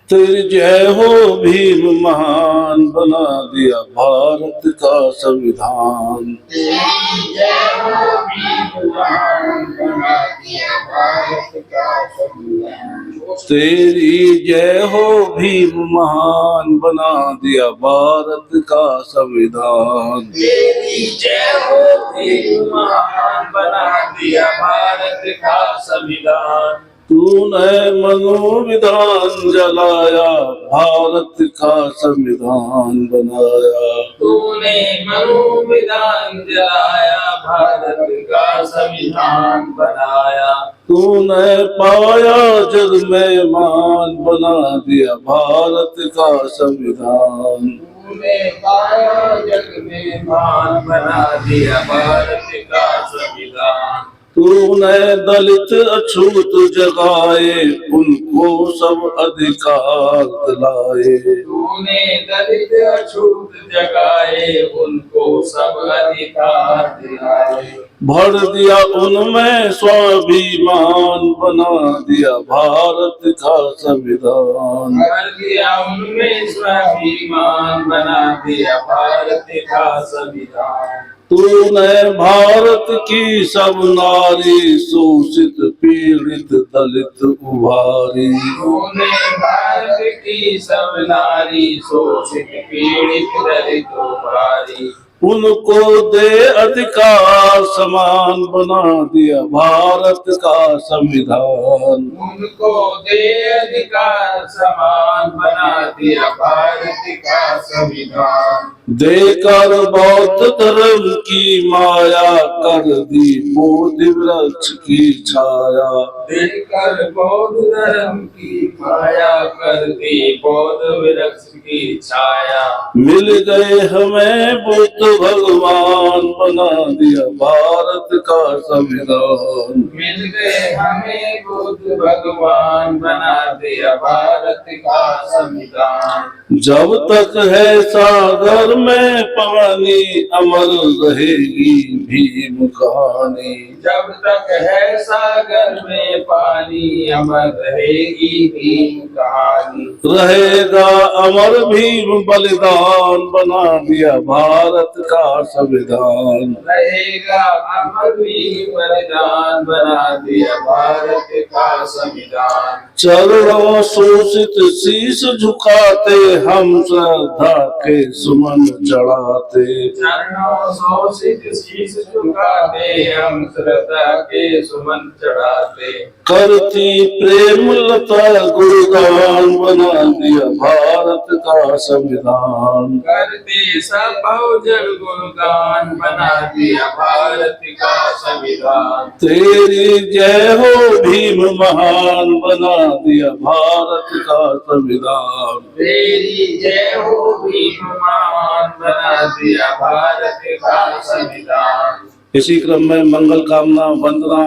तेरी जय हो भीम, महान बना दिया भारत का संविधान। तेरी जय हो भीम, महान बना दिया भारत का संविधान। तेरी जय हो भीम, महान बना दिया भारत का संविधान। तेरी जय हो भीम, महान बना दिया भारत का संविधान। तूने मनोविधान जलाया, भारत का संविधान बनाया। तूने मनोविधान जलाया, भारत का संविधान बनाया। तूने पाया जग में मान, बना दिया भारत का संविधान। तूने पाया जग में मान, बना दिया भारत का संविधान। तूने दलित अछूत जगाए, उनको सब अधिकार दिलाए। तूने दलित अछूत जगाए, उनको सब अधिकार दिलाए। भर दिया उनमें स्वाभिमान, बना दिया भारत का संविधान। भर दिया उनमें स्वाभिमान, बना दिया भारत का संविधान। तूने भारत की सब नारी, शोषित पीड़ित दलित उभारी। तूने भारत की सब नारी, शोषित पीड़ित दलित उभारी। उनको दे अधिकार समान, बना दिया भारत का संविधान। उनको दे अधिकार समान, बना दिया भारत का संविधान। देकर बौद्ध धर्म की माया, कर दी बोधि वृक्ष की छाया। देकर बौद्ध धर्म की माया, कर दी बौद्ध वृक्ष की छाया। मिल गए हमें बुद्ध भगवान, बना दिया भारत का संविधान। मिल गए हमें बुद्ध भगवान, बना दिया भारत का संविधान। जब तक है सागर में पानी, अमर रहेगी भीम कहानी। जब तक है सागर में पानी, अमर रहेगी भीम कहानी। रहेगा अमर भीम बलिदान, बना दिया भारत का संविधान। रहेगा अमर भीम बलिदान, बना दिया भारत का संविधान। चरणों शोषित शीश झुकाते, हम श्रद्धा के सुमन चढ़ाते। चरणों शोषित शीश झुकाते, हम श्रद्धा के सुमन चढ़ाते। करती प्रेम लता गुणगान, बना दिया भारत का संविधान। करते सब बहुजन गुणगान, बना दिया भारत का संविधान। तेरी जय हो भीम महान, बना दिया भारत का संविधान। तेरी जय हो भीम महान, बना दिया भारत का संविधान। इसी क्रम में मंगल कामना वंदना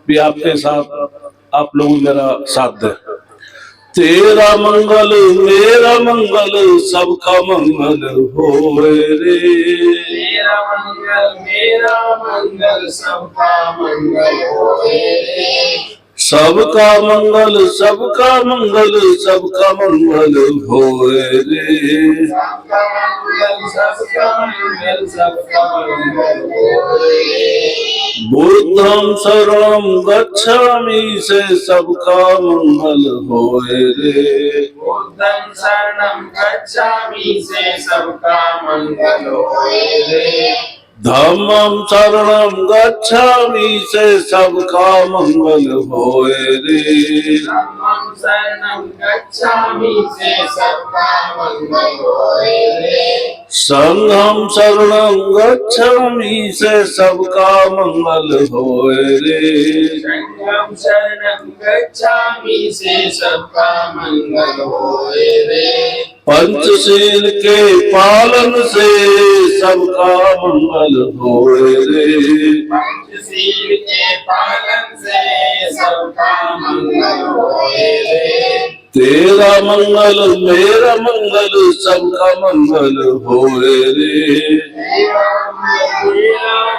भी आपके साथ, आप लोग मेरा साथ दें। तेरा मंगल मेरा मंगल, सबका मंगल होए रे। तेरा मंगल मेरा मंगल, सबका मंगल होए रे। सबका मंगल सबका मंगल, सबका मंगल होए रे। सबका मंगल सबका मंगल, सबका मंगल होए रे। बुद्धं शरणं गच्छामि, से सबका मंगल होए रे। बुद्धं शरणं गच्छामि, से सबका मंगल होए रे। धम्मं शरणं गच्छामि, से सबका मंगल होए रे। धम्मं शरणं गच्छामि, से सबका मंगल होए रे। संघं शरणं गच्छामि, से सबका मंगल होए रे। संघं शरणं गच्छामि, से सबका मंगल होए रे। पंचशील के पालन से सबका मंगल होए रे। पंचशील के पालन से सबका मंगल होए रे। तेरा मंगल मेरा मंगल, सबका मंगल होए रे। तेरा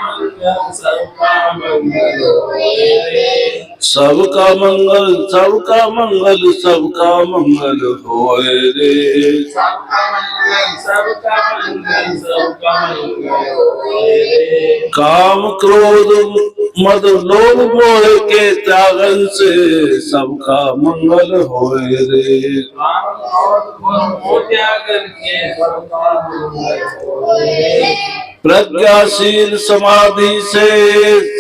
मंगल सबका मंगल होए रे। सबका मंगल सबका मंगल, सबका मंगल होए रे। सबका मंगल सबका मंगल, सबका मंगल होए रे। काम क्रोध मद लोभ मोह के त्यागन से सबका मंगल होए रे। काम और त्यागन के सबका मंगल होए रे। प्रज्ञाशील समाधि से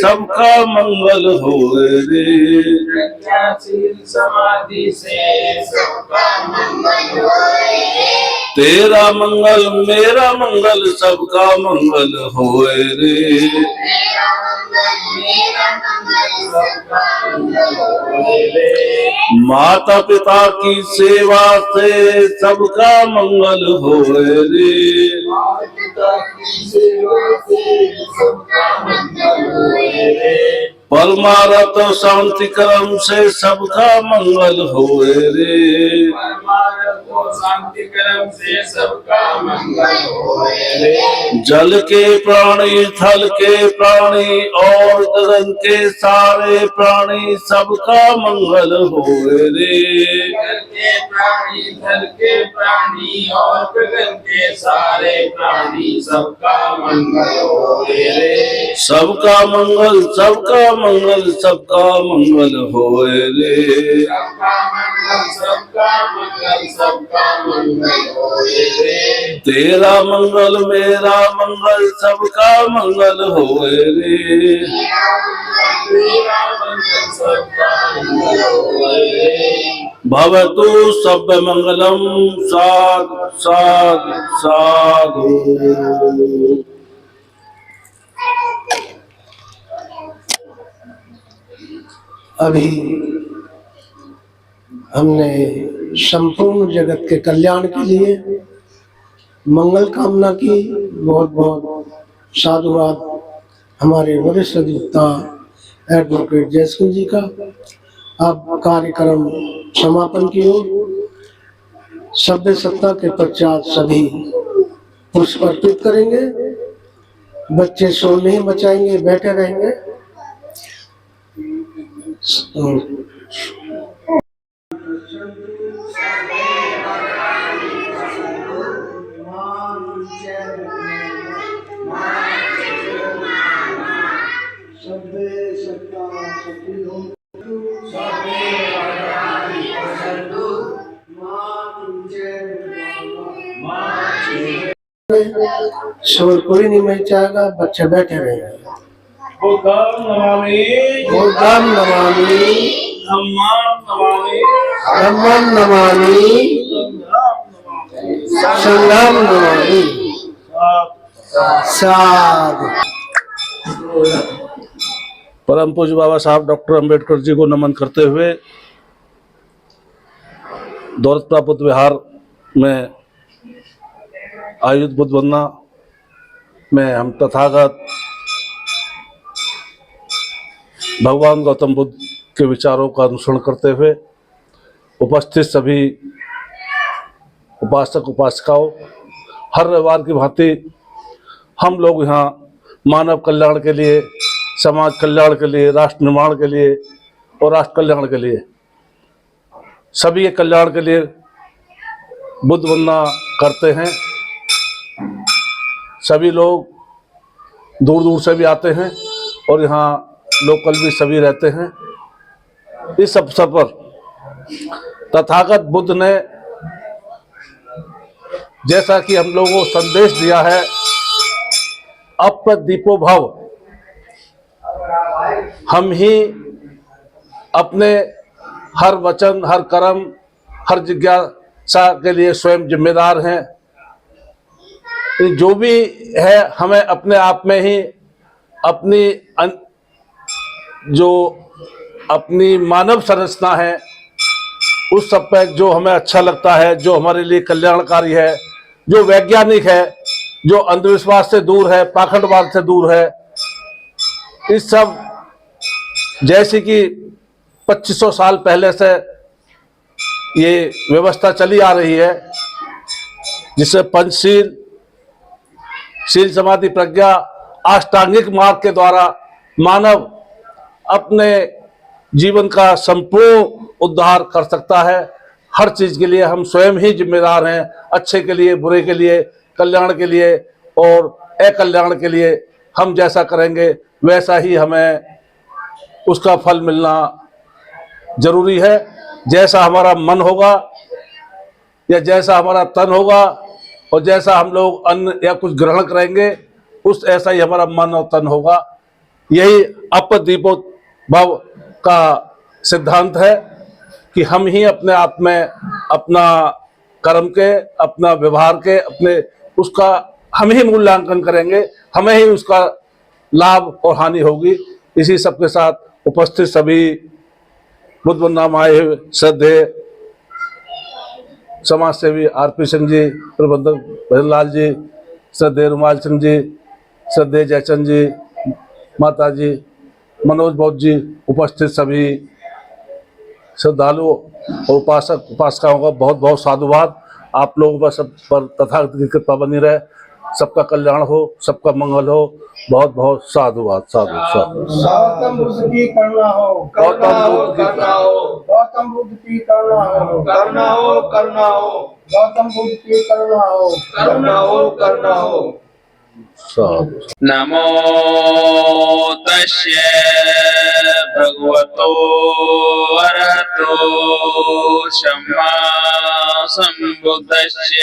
सबका मंगल होए रे। प्रज्ञाशील समाधि से सबका मंगल होए रे। तेरा मंगल मेरा मंगल, सबका मंगल होए रे। तेरा मंगल मेरा मंगल, सबका मंगल होए रे। माता पिता की सेवा से सबका मंगल होए रे। माता पिता की सेवा से सबका मंगल होए रे। परमारथ शांति कर्म से सबका मंगल होए रे। परमारथ को शांति कर्म से सबका मंगल होए रे। जल के प्राणी, थल के प्राणी और गगन के सारे प्राणी सबका मंगल होए रे। जल के प्राणी, थल के प्राणी और गगन के सारे प्राणी सबका मंगल होए रे। सबका मंगल, सबका मंगल, सबका मंगल होए रे। सबका मंगल, सबका मंगल, सबका मंगल होए रे। तेरा मंगल मेरा मंगल सबका मंगल होए रे। तेरा मंगल, सबका मंगल होए रे। भवतु सब मंगलम साधु साधु साधु। अभी हमने संपूर्ण जगत के कल्याण के लिए मंगल कामना की। बहुत बहुत साधुवाद हमारे वरिष्ठ अधिवक्ता एडवोकेट जयसिंह जी का। अब कार्यक्रम समापन की ओर सभ्य सत्ता के पश्चात सभी पुष्प अर्पित करेंगे। बच्चे शोर नहीं मचाएंगे, बैठे रहेंगे। शोर कोई नहीं मचाएगा, बच्चे बैठे रहेंगे। बुद्धं नमामि, बुद्धं नमामि, धम्मं नमामि, धम्मं नमामि, संघं नमामि। साधु। परम पूज्य बाबा साहब डॉक्टर अंबेडकर जी को नमन करते हुए दौलतपुरा बुद्ध विहार में आयोजित बुद्ध वंदना में हम तथागत भगवान गौतम बुद्ध के विचारों का अनुसरण करते हुए उपस्थित सभी उपासक उपासिकाओं, हर रविवार की भांति हम लोग यहाँ मानव कल्याण के लिए, समाज कल्याण के लिए, राष्ट्र निर्माण के लिए और राष्ट्र कल्याण के लिए, सभी के कल्याण के लिए बुद्ध वंदना करते हैं। सभी लोग दूर दूर से भी आते हैं और यहाँ लोकल भी सभी रहते हैं। इस अवसर पर तथागत बुद्ध ने जैसा कि हम लोगों को संदेश दिया है, अप्रदीपो भव, हम ही अपने हर वचन, हर कर्म, हर जिज्ञासा के लिए स्वयं जिम्मेदार हैं। जो भी है हमें अपने आप में ही अपनी मानव संरचना है उस सब पे जो हमें अच्छा लगता है, जो हमारे लिए कल्याणकारी है, जो वैज्ञानिक है, जो अंधविश्वास से दूर है, पाखंडवाद से दूर है, इस सब जैसे कि 2500 साल पहले से ये व्यवस्था चली आ रही है, जिसे पंचशील, शील समाधि प्रज्ञा, अष्टांगिक मार्ग के द्वारा मानव अपने जीवन का संपूर्ण उद्धार कर सकता है। हर चीज के लिए हम स्वयं ही जिम्मेदार हैं, अच्छे के लिए, बुरे के लिए, कल्याण के लिए और अकल्याण के लिए। हम जैसा करेंगे वैसा ही हमें उसका फल मिलना जरूरी है। जैसा हमारा मन होगा या जैसा हमारा तन होगा और जैसा हम लोग अन्न या कुछ ग्रहण करेंगे, उस ऐसा ही हमारा मन और तन होगा। यही अपदीपो भव का सिद्धांत है कि हम ही अपने आप में अपना कर्म के, अपना व्यवहार के, अपने उसका हम ही मूल्यांकन करेंगे, हमें ही उसका लाभ और हानि होगी। इसी सब के साथ उपस्थित सभी बुद्ध वंदना में आए हुए श्रद्धेय समाज सेवी आरपी सिंह जी, प्रबंधक भजनलाल जी, श्रद्धेय रुमाल सिंह जी, श्रद्धेय जयचंद जी, माता जी, मनोज बौद्ध जी, उपस्थित सभी श्रद्धालुओं और उपासक उपासिकाओं का बहुत बहुत साधुवाद। आप लोगों पर सब पर तथागत की कृपा बनी रहे, सबका कल्याण हो, सबका मंगल हो। बहुत बहुत साधुवाद, साधु साधु। गौतम बुद्ध की करुणा हो, गौतम बुद्ध की करना हो, गौतम बुद्ध की करुणा हो, करना हो, करना हो, गौतम बुद्ध की करुणा हो, करना हो, करना हो। साधु। नमो तस्य भगवतो अरहतो सम्मा संबुद्धस्य